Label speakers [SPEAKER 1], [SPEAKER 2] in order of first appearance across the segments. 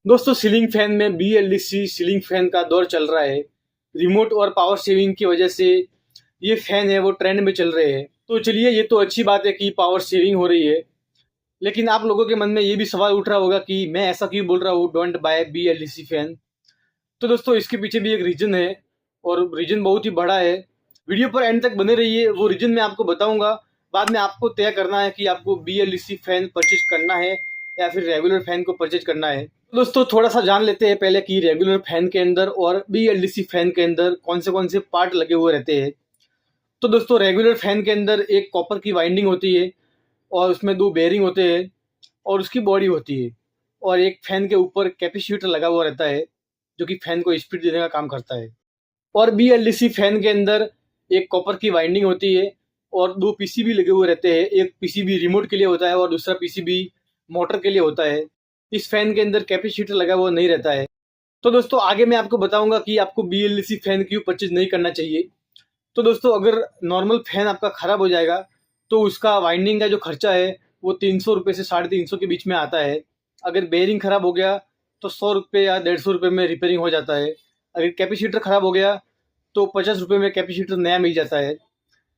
[SPEAKER 1] दोस्तों ceiling fan में BLDC ceiling fan का दौर चल रहा है। रिमोट और पावर सेविंग की वजह से ये फैन है वो ट्रेंड में चल रहे हैं। तो चलिए, ये तो अच्छी बात है कि पावर सेविंग हो रही है, लेकिन आप लोगों के मन में ये भी सवाल उठ रहा होगा कि मैं ऐसा क्यों बोल रहा हूँ डोंट बाय BLDC फैन। तो दोस्तों इसके पीछे भी एक रीज़न है, और रीज़न बहुत ही बड़ा है। वीडियो पर एंड तक बने रहिए, वो रीज़न मैं आपको बताऊंगा। बाद में आपको तय करना है कि आपको BLDC फैन परचेज करना है या फिर रेगुलर फैन को परचेज करना है। दोस्तों थोड़ा सा जान लेते हैं पहले कि रेगुलर फैन के अंदर और BLDC फैन के अंदर कौन से पार्ट लगे हुए रहते हैं। तो दोस्तों रेगुलर फैन के अंदर एक कॉपर की वाइंडिंग होती है, और उसमें दो बेयरिंग होते हैं, और उसकी बॉडी होती है, और एक फैन के ऊपर कैपेसिटर लगा हुआ रहता है जो कि फैन को स्पीड देने का काम करता है। और BLDC फैन के अंदर एक कॉपर की वाइंडिंग होती है, और दो PCB लगे हुए रहते हैं। एक PCB रिमोट के लिए होता है और दूसरा PCB मोटर के लिए होता है। इस फैन के अंदर कैपेसिटर लगा हुआ नहीं रहता है। तो दोस्तों आगे मैं आपको बताऊंगा कि आपको BLDC फैन क्यों परचेज नहीं करना चाहिए। तो दोस्तों अगर नॉर्मल फैन आपका ख़राब हो जाएगा तो उसका वाइंडिंग का जो खर्चा है वो 300 रुपये से 350 के बीच में आता है। अगर बेयरिंग ख़राब हो गया तो 100 रुपये या 150 रुपये में रिपेयरिंग हो जाता है। अगर कैपेसिटर ख़राब हो गया तो 50 रुपये में कैपेसिटर नया मिल जाता है।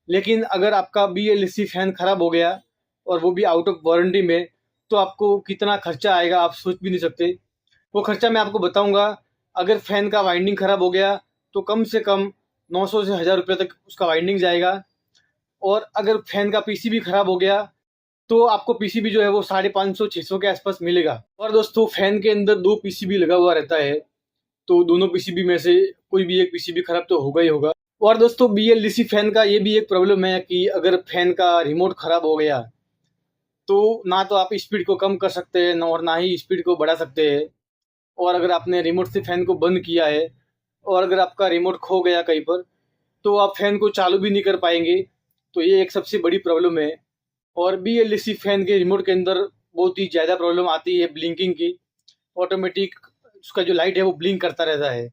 [SPEAKER 1] लेकिन अगर आपका BLDC फैन ख़राब हो गया और वो भी आउट ऑफ वारंटी में, तो आपको कितना खर्चा आएगा आप सोच भी नहीं सकते। वो खर्चा मैं आपको बताऊंगा। अगर फैन का वाइंडिंग ख़राब हो गया तो कम से कम 900 से 1000 रुपये तक उसका वाइंडिंग जाएगा। और अगर फैन का PCB ख़राब हो गया तो आपको PCB जो है वो 550-600 के आसपास मिलेगा। और दोस्तों फैन के अंदर दो PCB लगा हुआ रहता है, तो दोनों PCB में से कोई भी एक PCB खराब तो होगा ही होगा। और दोस्तों BLDC फैन का ये भी एक प्रॉब्लम है कि अगर फैन का रिमोट ख़राब हो गया तो ना तो आप स्पीड को कम कर सकते हैं और ना ही स्पीड को बढ़ा सकते हैं। और अगर आपने रिमोट से फैन को बंद किया है और अगर आपका रिमोट खो गया कहीं पर, तो आप फैन को चालू भी नहीं कर पाएंगे। तो ये एक सबसे बड़ी प्रॉब्लम है। और BLDC फैन के रिमोट के अंदर बहुत ही ज़्यादा प्रॉब्लम आती है ब्लिंकिंग की। ऑटोमेटिक उसका जो लाइट है वो ब्लिंक करता रहता है।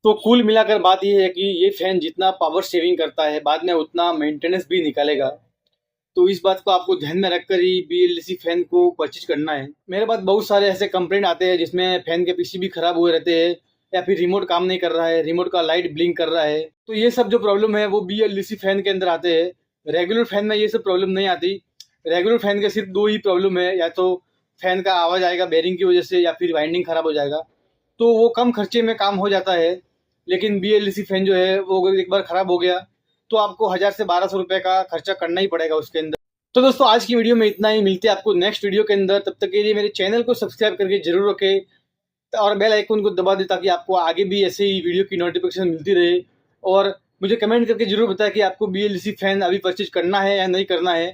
[SPEAKER 1] तो कुल मिलाकर बात ये है कि ये फ़ैन जितना पावर सेविंग करता है बाद में उतना मेंटेनेंस भी निकालेगा। तो इस बात को आपको ध्यान में रखकर ही BLDC फैन को परचेज करना है। मेरे पास बहुत सारे ऐसे कंप्लेंट आते हैं जिसमें फैन के PCB खराब हुए रहते हैं, या फिर रिमोट काम नहीं कर रहा है, रिमोट का लाइट ब्लिंक कर रहा है। तो ये सब जो प्रॉब्लम है वो BLDC फैन के अंदर आते हैं। रेगुलर फैन में ये सब प्रॉब्लम नहीं आती। रेगुलर फैन के सिर्फ दो ही प्रॉब्लम है, या तो फैन का आवाज़ आएगा बेरिंग की वजह से, या फिर वाइंडिंग खराब हो जाएगा। तो वो कम खर्चे में काम हो जाता है। लेकिन BLDC फैन जो है वो अगर एक बार ख़राब हो गया तो आपको 1000 से 1200 रुपये का खर्चा करना ही पड़ेगा उसके अंदर। तो दोस्तों आज की वीडियो में इतना ही। मिलते हैं आपको नेक्स्ट वीडियो के अंदर। तब तक के लिए मेरे चैनल को सब्सक्राइब करके जरूर रखें और बेल आइकन को दबा दें ताकि आपको आगे भी ऐसे ही वीडियो की नोटिफिकेशन मिलती रहे। और मुझे कमेंट करके जरूर बताएं कि आपको BLDC फैन अभी परचेज करना है या नहीं करना है।